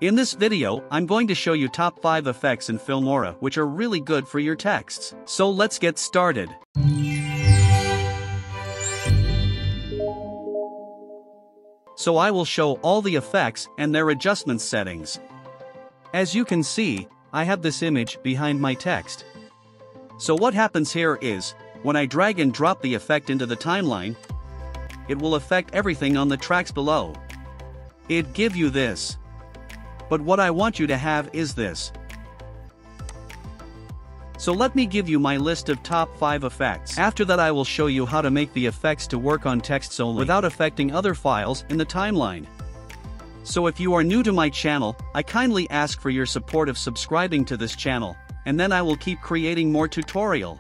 In this video, I'm going to show you top 5 effects in Filmora which are really good for your texts. So let's get started. So I will show all the effects and their adjustment settings. As you can see, I have this image behind my text. So what happens here is, when I drag and drop the effect into the timeline, it will affect everything on the tracks below. It gives you this. But what I want you to have is this. So let me give you my list of top 5 effects. After that I will show you how to make the effects to work on texts only without affecting other files in the timeline. So if you are new to my channel, I kindly ask for your support of subscribing to this channel, and then I will keep creating more tutorial.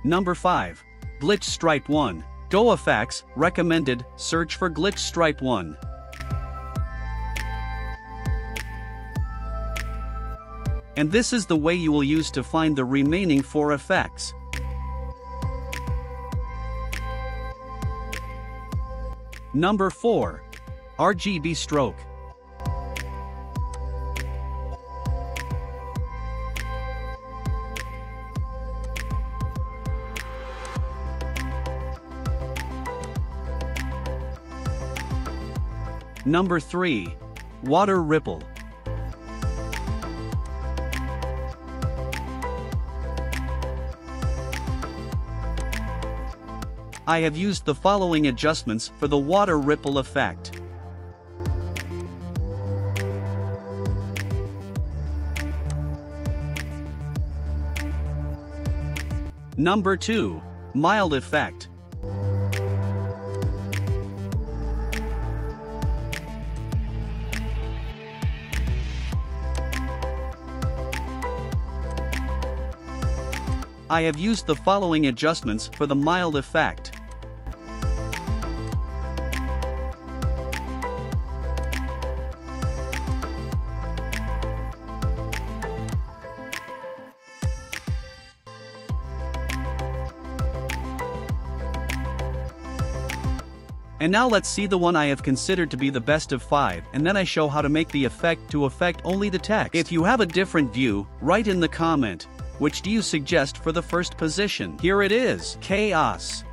Number 5. Glitch Stripe 1. Go effects, recommended, search for Glitch Stripe 1. And this is the way you will use to find the remaining 4 effects. Number 4. RGB Stroke. Number 3. Water Ripple. I have used the following adjustments for the water ripple effect. Number 2. Mild Effect. I have used the following adjustments for the mild effect. And now let's see the one I have considered to be the best of 5, and then I show how to make the effect to affect only the text. If you have a different view, write in the comment. Which do you suggest for the first position? Here it is, Chaos.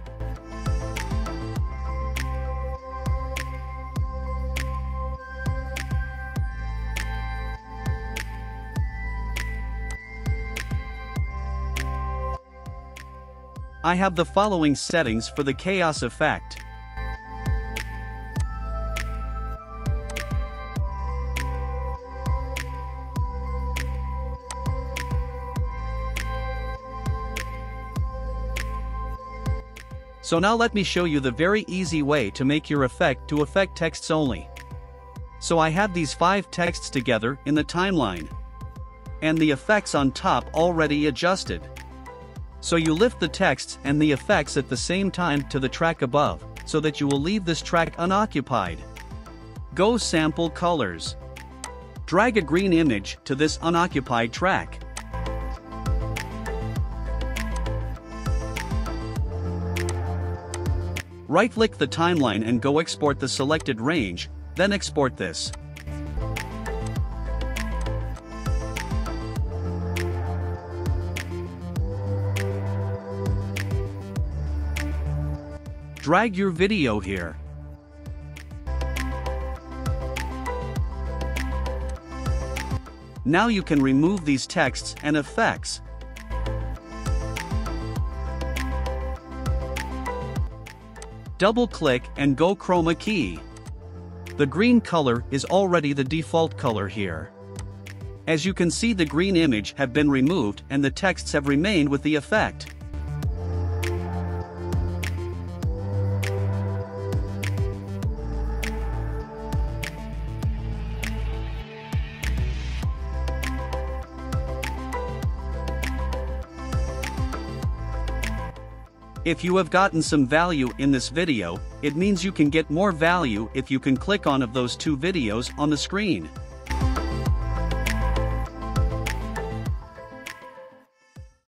I have the following settings for the Chaos effect. So now let me show you the very easy way to make your effect to affect texts only. So I have these 5 texts together in the timeline. And the effects on top already adjusted. So you lift the texts and the effects at the same time to the track above, so that you will leave this track unoccupied. Go Sample Colors. Drag a green image to this unoccupied track. Right-click the timeline and go export the selected range, then export this. Drag your video here. Now you can remove these texts and effects. Double-click and go Chroma Key. The green color is already the default color here. As you can see, the green image have been removed and the texts have remained with the effect. If you have gotten some value in this video, it means you can get more value if you can click on of those 2 videos on the screen.